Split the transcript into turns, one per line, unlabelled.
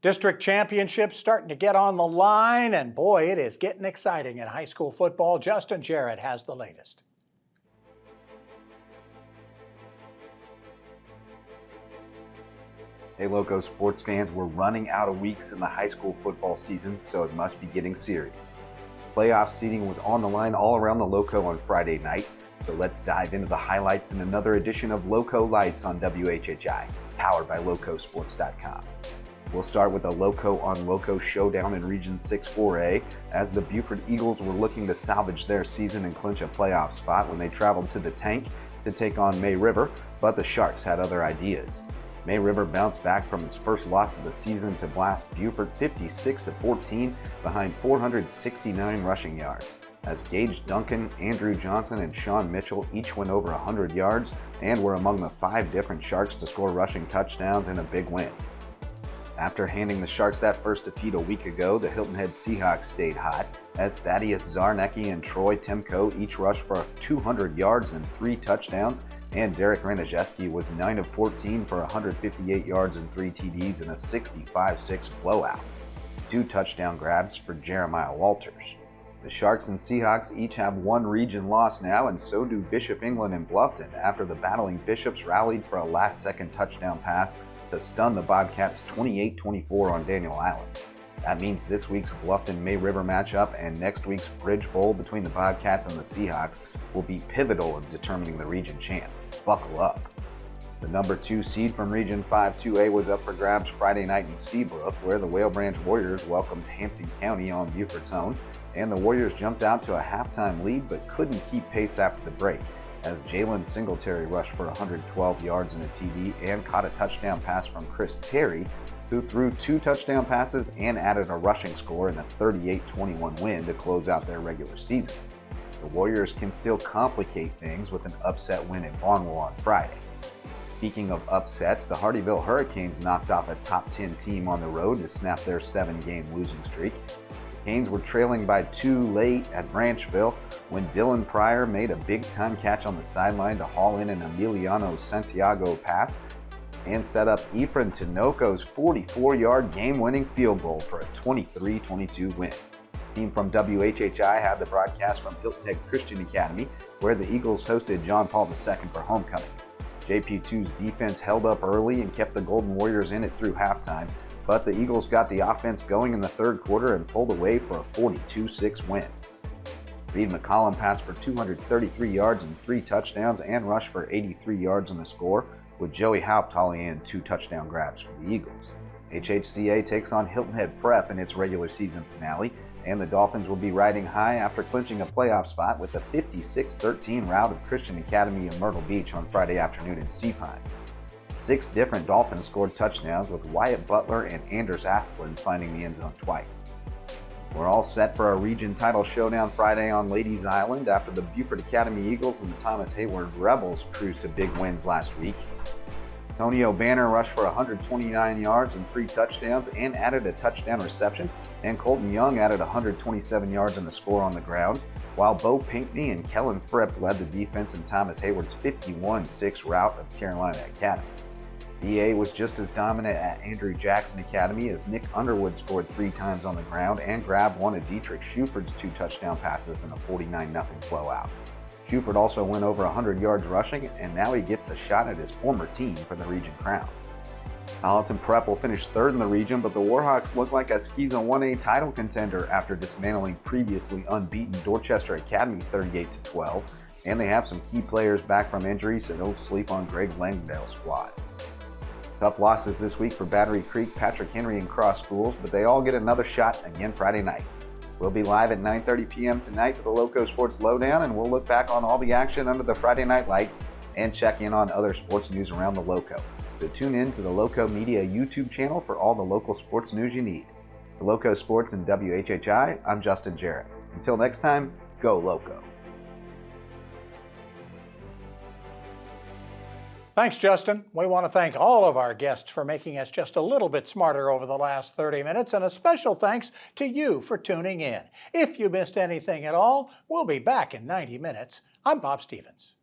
District championships starting to get on the line, and boy, it is getting exciting in high school football. Justin Jarrett has the latest.
Hey Lowco sports fans, we're running out of weeks in the high school football season, so it must be getting serious. Playoff seeding was on the line all around the Lowco on Friday night, so let's dive into the highlights in another edition of Lowco Lights on WHHI, powered by Lowcosports.com. We'll start with a Lowco-on-Lowco showdown in Region 6 4A, as the Beaufort Eagles were looking to salvage their season and clinch a playoff spot when they traveled to the Tank to take on May River, but the Sharks had other ideas. May River bounced back from its first loss of the season to blast Beaufort 56-14 behind 469 rushing yards, as Gage Duncan, Andrew Johnson, and Sean Mitchell each went over 100 yards and were among the 5 different Sharks to score rushing touchdowns in a big win. After handing the Sharks that first defeat a week ago, the Hilton Head Seahawks stayed hot, as Thaddeus, Czarnecki, and Timko each rushed for 200 yards and 3 touchdowns, and Derrick Raniszewski was 9 of 14 for 158 yards and 3 TDs in a 65-6 blowout. 2 touchdown grabs for Jeremiah Walters. The Sharks and Seahawks each have one region loss now, and so do Bishop England and Bluffton, after the battling Bishops rallied for a last-second touchdown pass to stun the Bobcats 28-24 on Daniel Island. That means this week's Bluffton-May River matchup and next week's Bridge Bowl between the Bobcats and the Seahawks will be pivotal in determining the region champ. Buckle up. The number 2 seed from Region 5 2A was up for grabs Friday night in Seabrook, where the Whale Branch Warriors welcomed Hampton County on Beaufort's own, and the Warriors jumped out to a halftime lead but couldn't keep pace after the break, as Jalen Singletary rushed for 112 yards and a TD and caught a touchdown pass from Chris Terry, who threw 2 touchdown passes and added a rushing score in a 38-21 win to close out their regular season. The Warriors can still complicate things with an upset win at Barnwell on Friday. Speaking of upsets, the Hardeeville Hurricanes knocked off a top 10 team on the road to snap their 7-game losing streak. The Canes were trailing by 2 late at Branchville when Dylan Pryor made a big-time catch on the sideline to haul in an Emiliano Santiago pass and set up Efrain Tinoco's 44-yard game-winning field goal for a 23-22 win. The team from WHHI had the broadcast from Hilton Head Christian Academy, where the Eagles hosted John Paul II for homecoming. JP2's defense held up early and kept the Golden Warriors in it through halftime, but the Eagles got the offense going in the third quarter and pulled away for a 42-6 win. Reed McCollum passed for 233 yards and 3 touchdowns and rushed for 83 yards on the score, with Joey Haupt hauling in 2 touchdown grabs for the Eagles. HHCA takes on Hilton Head Prep in its regular season finale, and the Dolphins will be riding high after clinching a playoff spot with a 56-13 rout of Christian Academy in Myrtle Beach on Friday afternoon in Sea Pines. 6 different Dolphins scored touchdowns, with Wyatt Butler and Anders Asplund finding the end zone twice. We're all set for a region title showdown Friday on Ladies Island after the Beaufort Academy Eagles and the Thomas Hayward Rebels cruised to big wins last week. Antonio Banner rushed for 129 yards and 3 touchdowns and added a touchdown reception, and Colton Young added 127 yards and a score on the ground, while Bo Pinkney and Kellen Fripp led the defense in Thomas Hayward's 51-6 rout of Carolina Academy. BA was just as dominant at Andrew Jackson Academy, as Nick Underwood scored 3 times on the ground and grabbed one of Dietrich Schuford's 2 touchdown passes in a 49-0 blowout. Schuford also went over 100 yards rushing, and now he gets a shot at his former team for the region crown. Colleton Prep will finish 3rd in the region, but the Warhawks look like a Skeeza 1A title contender after dismantling previously unbeaten Dorchester Academy 38-12, and they have some key players back from injury, so don't sleep on Greg Langdale's squad. Tough losses this week for Battery Creek, Patrick Henry, and Cross schools, but they all get another shot again Friday night. We'll be live at 9:30 p.m. tonight for the Lowco Sports Lowdown, and we'll look back on all the action under the Friday night lights and check in on other sports news around the Lowco. So tune in to the Lowco Media YouTube channel for all the local sports news you need. For Lowco Sports and WHHI, I'm Justin Jarrett. Until next time, go Lowco.
Thanks, Justin. We want to thank all of our guests for making us just a little bit smarter over the last 30 minutes, and a special thanks to you for tuning in. If you missed anything at all, we'll be back in 90 minutes. I'm Bob Stevens.